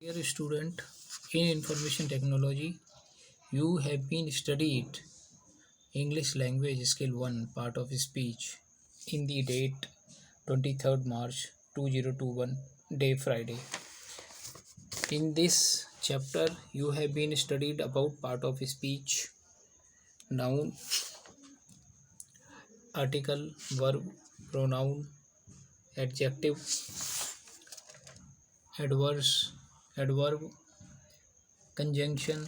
Dear student, in information technology, you have been studied English language skill 1 part of speech in the date 23rd March 2021 day Friday. In this chapter, you have been studied about part of speech, noun, article, verb, pronoun, adjective, adverse, adverb, conjunction,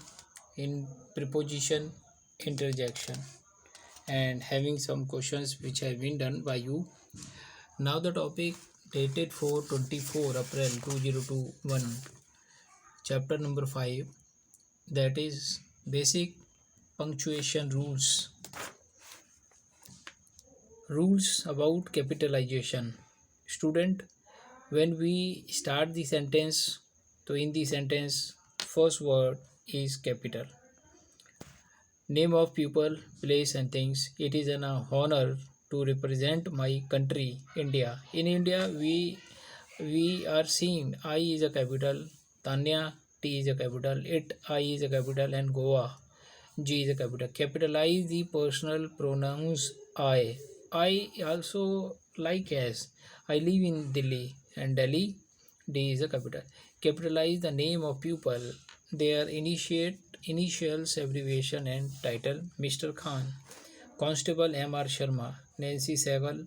in preposition, interjection, and having some questions which have been done by you. Now the topic dated for 24 April 2021, chapter number 5, that is basic punctuation rules. Rules about capitalization. Student, when we start the sentence, so in the sentence first word is capital. Name of people, place and things. It is an honor to represent my country, India. In India, we are seeing I is a capital, Tanya T is a capital, it I is a capital, and Goa G is a capital. Capitalize the personal pronouns I. I also like as I live in Delhi, and Delhi D is a capital. Capitalize the name of people, their initials, abbreviation, and title. Mr. Khan, Constable M.R. Sharma, Nancy Sehgal,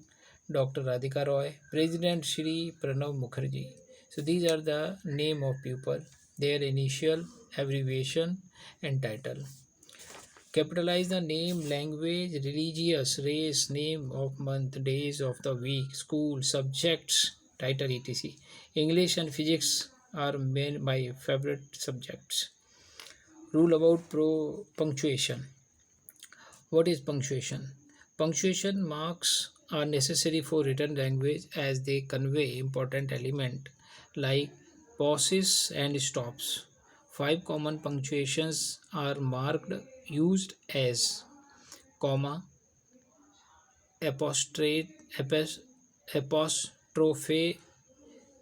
Dr. Radhika Roy, President Shri Pranav Mukherjee. So these are the name of people, their initial, abbreviation, and title. Capitalize the name, language, religious, race, name of month, days of the week, school, subjects, title, etc. English and physics are my favorite subjects. Rule about punctuation. What is punctuation? Punctuation marks are necessary for written language as they convey important element like pauses and stops. Five common punctuations are marked used as comma, apostrophe, apostrophe,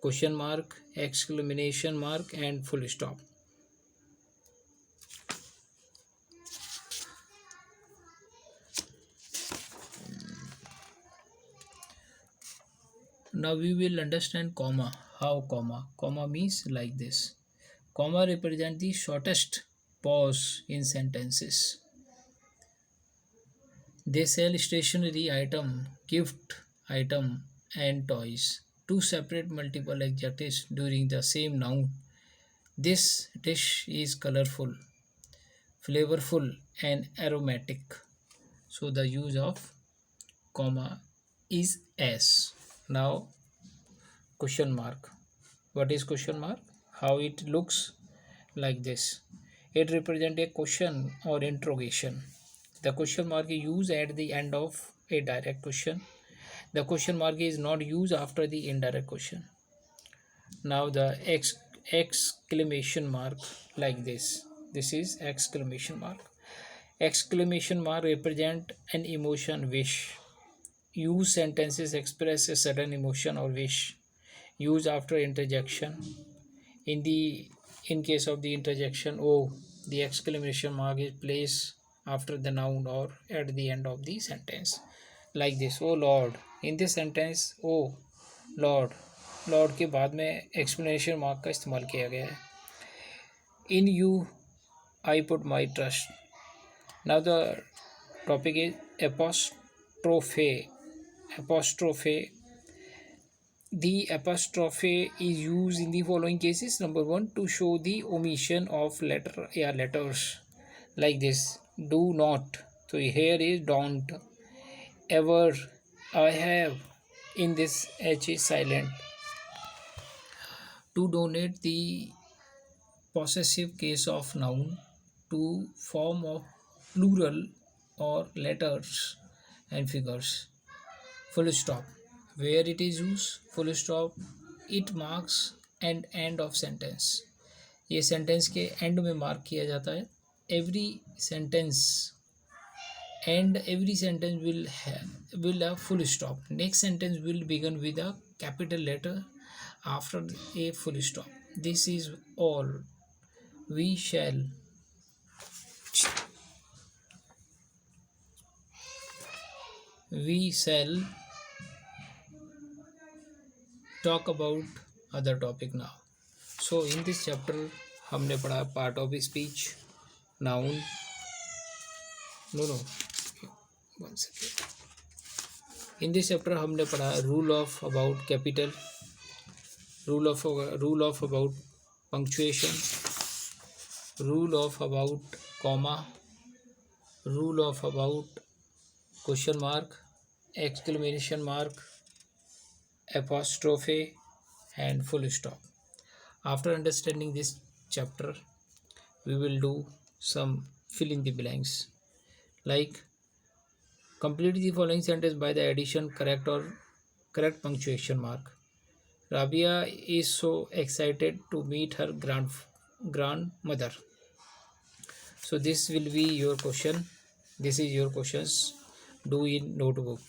question mark, exclamation mark, and full stop. Now we will understand comma. How comma? Comma means like this. Comma represent the shortest pause in sentences. They sell stationery item, gift item, and toys. Two separate multiple adjectives during the same noun. This dish is colorful, flavorful, and aromatic. So the use of comma is as. Now question mark. What is question mark? How it looks like this. It represents a question or interrogation. The question mark is used at the end of a direct question. The question mark is not used after the indirect question. Now the exclamation mark like this. This is exclamation mark. Exclamation mark represent an emotion, wish. Use sentences express a sudden emotion or wish. Use after interjection. In case of the interjection O, the exclamation mark is placed after the noun or at the end of the sentence. Like this, oh Lord. In this sentence, oh Lord, Lord के बाद में explanation mark का इस्तेमाल किया गया है. In you I put my trust. Now the topic is apostrophe. Apostrophe. The apostrophe is used in the following cases. Number one, to show the omission of letters like this. Do not. So here is don't. Ever. I have. In this H is silent. To donate the possessive case of noun to form of plural or letters and figures. Full stop. Where it is used, full stop, it marks an end of sentence. ये sentence के and में mark किया जाता है. Every sentence and every sentence will have full stop. Next sentence will begin with a capital letter after a full stop. This is all. We shall we shall talk about other topic now. So in this chapter हमने पढ़ा part of speech, noun. No, one second. In this chapter हमने पढ़ा rule of about capital, rule of about punctuation, rule of about comma, rule of about question mark, exclamation mark, apostrophe, and full stop. After understanding this chapter, we will do some fill in the blanks, like complete the following sentence by the addition correct punctuation mark. Rabia is so excited to meet her grandmother. So this will be your question. This is your questions. Do in notebook.